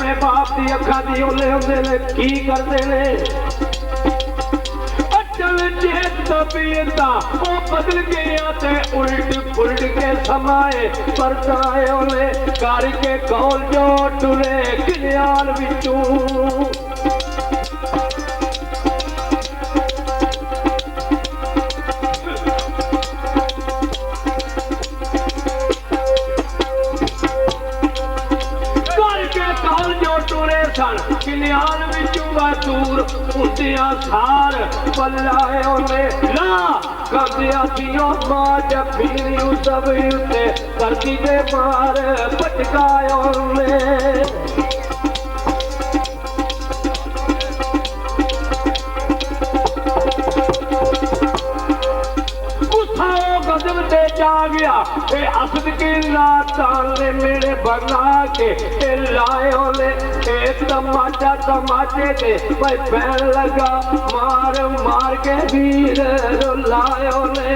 माए बाप की अखा दी ओले होंदे ने की करदे ने अचल चेत तबीयता ओ बदल गया ते उल्ट पुलट के समाए पर जाए ओले करके कौल जो टुरे किलियान विचू किलियान विचूं दूर उंदियां सार पल्लाए ओले ला कंदिया दियो मां जफीरी सब उते धरती दे मार पटकाए ओले गजब दे जा गया ए असद की रात ने मेरे बना के ए लाए ओले ए तमाचा तमाचे दे भाई पैन लगा मार मार के वीर रुलाए ओले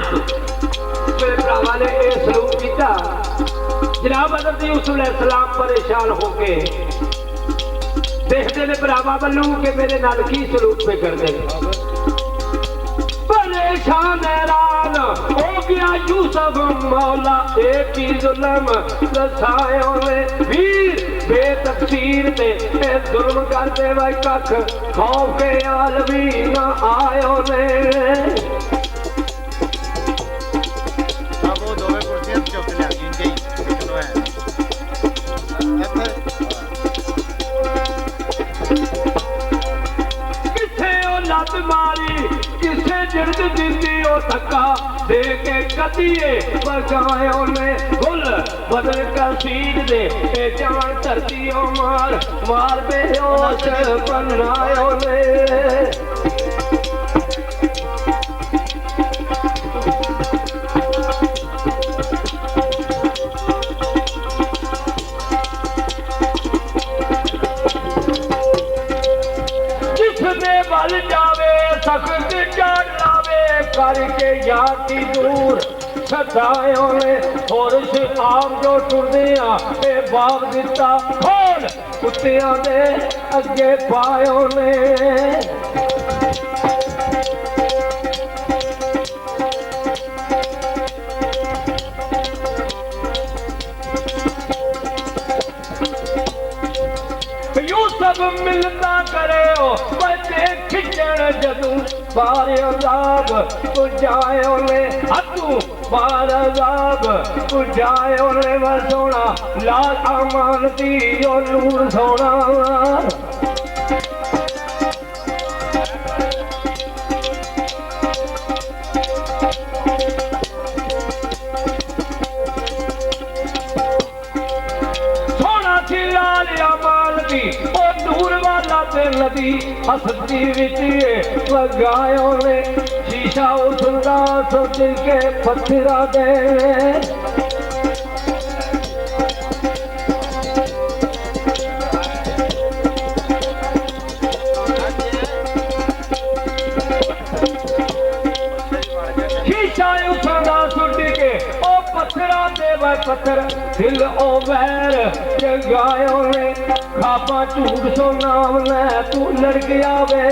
मेरे भरावां ने ए सलूक किया जनाब हज़रत यूसुफ अलैहिस्सलाम परेशान हो गए देखते ने भरावां वालों के मेरे नाल की सलूक पे कर दे परेशान हैरान हो गया यूसुफ मौला एक ही जुल्म दसाए ओले वीर बेतकसीर ते जुल्म करते भाई कख खौफ के आलमी ना आए ओले मारी किसे जिर्द दिंदी ओ धक्का दे के कदिए बगाए ओले गुल बदल कर सीध दे ए जान धरती ओ मार मार बेहोश बनाए ओले बल जावे सख्त जान लावे करके यार की दूर सदाए ओले और से आम जो टुरदे ए बाप दिता खोल कुत्तियां दे अगे पाए ओले सब मिलता करे हो बच्चे खिचण जदू बार अजाब पुजाए ओले हथू बार अजाब पुजाए ओले व सोना लाल अमानती ओ नूर सोना सोना थी लाल अमानती नदी हसती विच लगाए ओले शीशा उछलदा सोच के पत्थरा दे शीशा उछलदा सुट के ओ पत्थरा दे भाई पत्थर दिल ओ वैर जगाए ओले खापा झूठ सो नाम ले तू लड़ गया वे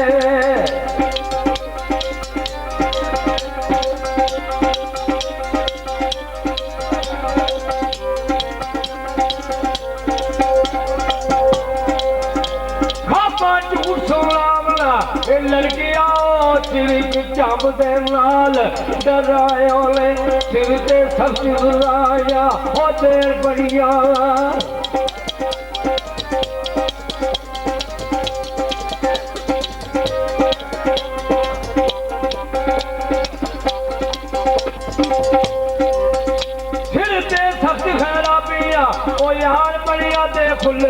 खापा झूठ सो नाम ला लड़ गया चिरिक चंब दे नाल डराए ओले सिर ते सब राया हो देर बढ़िया फुल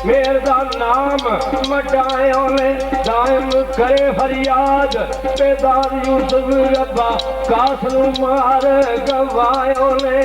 मेर दा नाम मटाए ओले दायम करे फरियाद बेदार यूसुफ रब्बा कासनु मार गवाए ओले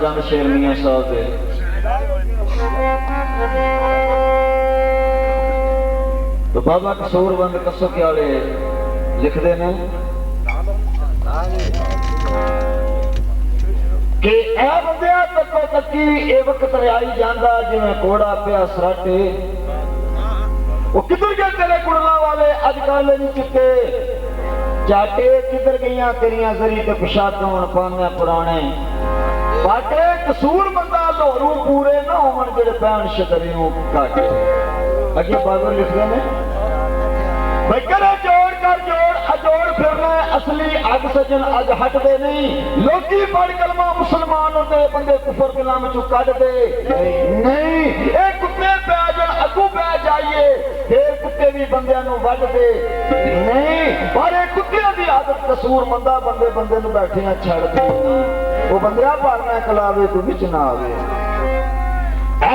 चंद शेर मियां साहब दे तो बाबा कसूरबंद कसुके वाले लिखते हैं कि ए बंदिया तको तकी ए वक्त आई जांदा जिवें कोड़ा पिया सराटे वो किधर गए तेरे कुड़ला वाले अजकल नहीं चिट्टे जाटे किधर गईयां तेरियां जरी ते पिशाचों पाने पुराने बाटे कसूर बंदा लोरू पूरे ना होवन जेड़े पैन शतरियों काटे अगे बाबर लिखते हैं भाई करे जोड़ कर जोड़ अजोड़ फिरना असली अग सजन अज हटदे नहीं लोकी पढ़ कलमा मुसलमान होते बंदे कुफर गुलाम चू कट दे नहीं ए कुत्ते पै जान अगू पै जाइए फिर कुत्ते भी बंदियां नू वड दे नहीं पर ए कुत्तियां दी आदत कसूर मंदा बंदे बंदे नू बैठे छड़ दे वो बंदिया भरना कलावे तू विच ना आवे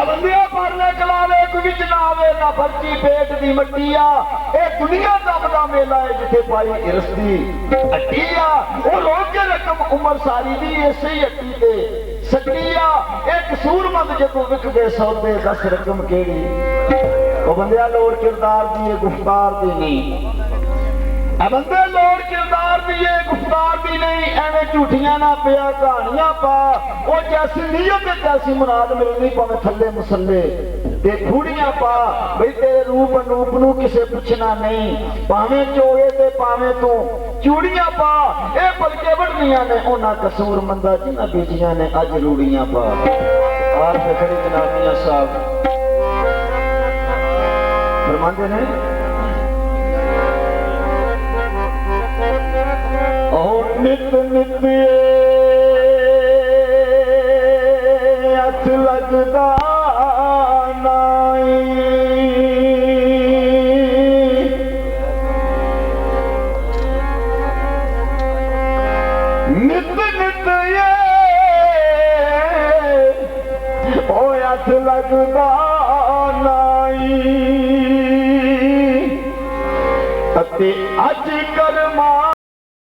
बंदिया भरने कलावे कोई विच ना आवे ना बर्ची पेट दी मट्टी आ ए दुनिया दबदा मेला है जिथे पाई इरसदी हड्डी आ ओ रोक के रकम उम्र सारी दी इसे ही हड्डी ते सट्टी आ ए कसूरमंद जदों विक गए सौदे दस रकम केड़ी ओ बंदिया लोड़ किरदार दी गुफ्तार दी नहीं बंदे लोड़ किरदार दी गुफ्तार दी नहीं एवं झूठियां ना पिया कहानियां पा वो जैसी नीयत जैसी मुराद मिलनी भावे थले मुसले ते खूड़ियां पा भाई तेरे रूप अनूप नू किसे पुछना नहीं भावे चोए ते भावे तू चूड़ियां पा ए बल्कि बढ़िया ने उन्हां कसूर मंदा जिन्हां बेजियां ने अज रूड़ियां पा और खड़ी जनानियां साहब फरमांदे ने नित नित हथ लगदा नाई नित नित ओ हथ लगदा नाई अते अज कर्मा